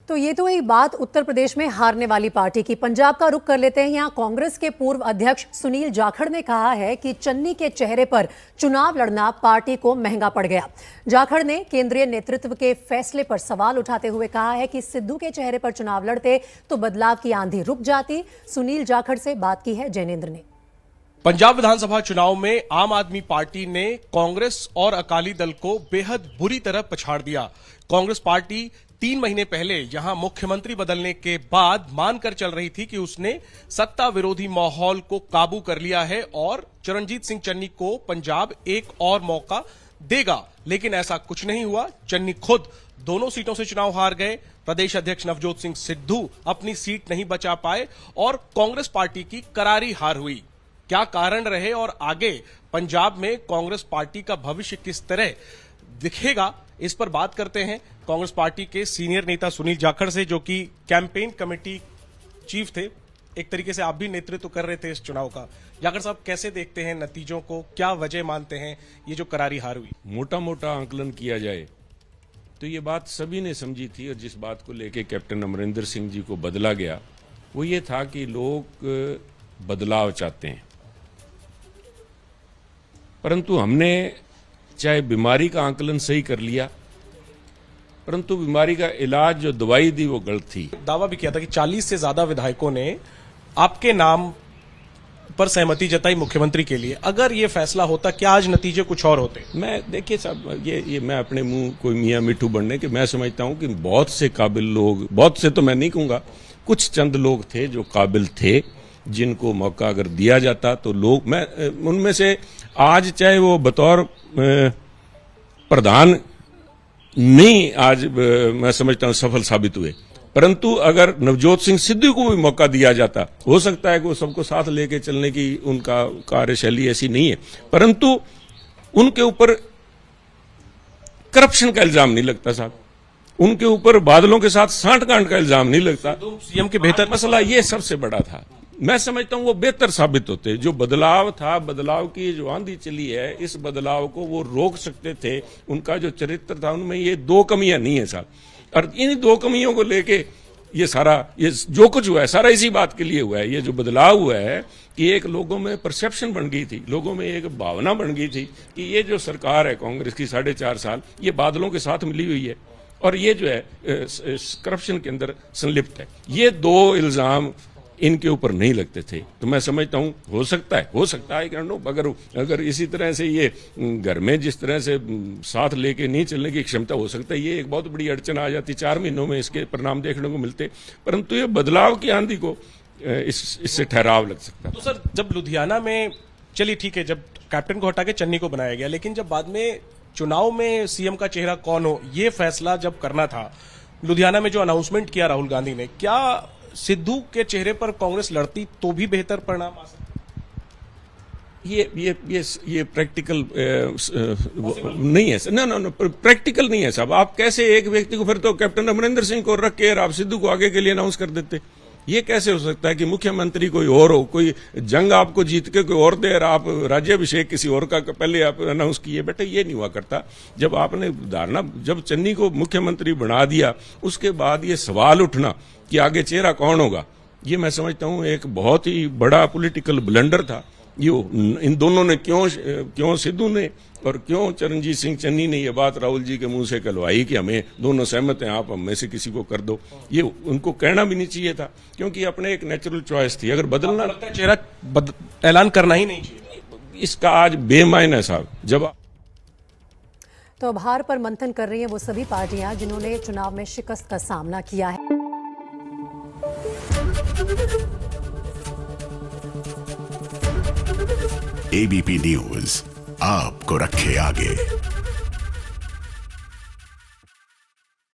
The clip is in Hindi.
तो ये तो एक बात उत्तर प्रदेश में हारने वाली पार्टी की। पंजाब का रुख कर लेते हैं। यहाँ कांग्रेस के पूर्व अध्यक्ष सुनील जाखड़ ने कहा है कि चन्नी के चेहरे पर चुनाव लड़ना पार्टी को महंगा पड़ गया। जाखड़ ने केंद्रीय नेतृत्व के फैसले पर सवाल उठाते हुए कहा है कि सिद्धू के चेहरे पर चुनाव लड़ते तो बदलाव की आंधी रुक जाती। सुनील जाखड़ से बात की है जैनेन्द्र ने। पंजाब विधानसभा चुनाव में आम आदमी पार्टी ने कांग्रेस और अकाली दल को बेहद बुरी तरह पछाड़ दिया। कांग्रेस पार्टी 3 महीने पहले यहां मुख्यमंत्री बदलने के बाद मानकर चल रही थी कि उसने सत्ता विरोधी माहौल को काबू कर लिया है और चरणजीत सिंह चन्नी को पंजाब एक और मौका देगा, लेकिन ऐसा कुछ नहीं हुआ। चन्नी खुद दोनों सीटों से चुनाव हार गए। प्रदेश अध्यक्ष नवजोत सिंह सिद्धू अपनी सीट नहीं बचा पाए और कांग्रेस पार्टी की करारी हार हुई। क्या कारण रहे और आगे पंजाब में कांग्रेस पार्टी का भविष्य किस तरह दिखेगा, इस पर बात करते हैं कांग्रेस पार्टी के सीनियर नेता सुनील जाखड़ से, जो कि कैंपेन कमेटी चीफ थे। एक तरीके से आप भी नेतृत्व कर रहे थे इस चुनाव का। जाखड़ साहब, कैसे देखते हैं नतीजों को? क्या वजह मानते हैं ये जो करारी हार हुई? मोटा मोटा आंकलन किया जाए तो ये बात सभी ने समझी थी, और जिस बात को लेके कैप्टन अमरिंदर सिंह जी को बदला गया वो ये था कि लोग बदलाव चाहते हैं। परंतु हमने चाहे बीमारी का आंकलन सही कर लिया, परंतु बीमारी का इलाज जो दवाई दी वो गलत थी। दावा भी किया था कि 40 से ज्यादा विधायकों ने आपके नाम पर सहमति जताई मुख्यमंत्री के लिए। अगर ये फैसला होता, क्या आज नतीजे कुछ और होते? मैं देखिए साहब, ये मैं अपने मुंह कोई मियां मिठू बनने के, मैं समझता हूं कि बहुत से काबिल लोग, बहुत से तो मैं नहीं कहूंगा, कुछ चंद लोग थे जो काबिल थे, जिनको मौका अगर दिया जाता तो लोग, मैं उनमें से आज चाहे वो बतौर प्रधान नहीं, आज मैं समझता हूं सफल साबित हुए, परंतु अगर नवजोत सिंह सिद्धू को भी मौका दिया जाता, हो सकता है कि वो सबको साथ लेके चलने की उनका कार्यशैली ऐसी नहीं है, परंतु उनके ऊपर करप्शन का इल्जाम नहीं लगता साहब, उनके ऊपर बादलों के साथ सांठगांठ का इल्जाम नहीं लगता। सीएम के बेहतर मसला ये सबसे बड़ा था। मैं समझता हूं वो बेहतर साबित होते। जो बदलाव था, बदलाव की जो आंधी चली है, इस बदलाव को वो रोक सकते थे। उनका जो चरित्र था उनमें ये 2 कमियां नहीं है साहब, और इन 2 कमियों को लेके ये सारा, ये जो कुछ हुआ है सारा इसी बात के लिए हुआ है। ये जो बदलाव हुआ है कि एक लोगों में परसेप्शन बन गई थी, लोगों में एक भावना बन गई थी कि ये जो सरकार है कांग्रेस की 4.5 साल, ये बादलों के साथ मिली हुई है और ये जो है करप्शन के अंदर संलिप्त है। ये 2 इल्जाम इनके ऊपर नहीं लगते थे। तो मैं समझता हूं हो सकता है अगर इसी तरह से ये घर में जिस तरह से साथ लेके नहीं चलने की क्षमता, हो सकता है ये एक बहुत बड़ी अड़चन आ जाती, 4 महीनों में इसके परिणाम देखने को मिलते, परंतु ये बदलाव की आंधी को इससे ठहराव लग सकता है। तो सर, जब लुधियाना में, चलिए ठीक है, जब कैप्टन को हटा के चन्नी को बनाया गया, लेकिन जब बाद में चुनाव में सीएम का चेहरा कौन हो, ये फैसला जब करना था, लुधियाना में जो अनाउंसमेंट किया राहुल गांधी ने, क्या सिद्धू के चेहरे पर कांग्रेस लड़ती तो भी बेहतर परिणाम आ सकता? ये प्रैक्टिकल नहीं है। नो प्रैक्टिकल नहीं है साहब। आप कैसे एक व्यक्ति को, फिर तो कैप्टन अमरिंदर सिंह को रख के आप सिद्धू को आगे के लिए अनाउंस कर देते? ये कैसे हो सकता है कि मुख्यमंत्री कोई और हो, कोई जंग आपको जीत के कोई और दे और आप राज्याभिषेक किसी और का पहले आप अनाउंस किए? बेटा ये नहीं हुआ करता। जब आपने धारणा, जब चन्नी को मुख्यमंत्री बना दिया, उसके बाद ये सवाल उठना कि आगे चेहरा कौन होगा, ये मैं समझता हूं एक बहुत ही बड़ा पॉलिटिकल ब्लंडर था। ये इन दोनों ने क्यों सिद्धू ने और क्यों चरणजीत सिंह चन्नी ने ये बात राहुल जी के मुंह से कहलवाई कि हमें दोनों सहमत हैं, आप हम में से किसी को कर दो, ये उनको कहना भी नहीं चाहिए था, क्योंकि अपने एक नेचुरल चॉइस थी। अगर बदलना लगता है, चेहरा ऐलान करना ही नहीं चाहिए। इसका आज बेमायना है साहब। जब तो अब हार पर मंथन कर रही हैं वो सभी पार्टियां जिन्होंने चुनाव में शिकस्त का सामना किया है। एबीपी न्यूज आपको रखे आगे।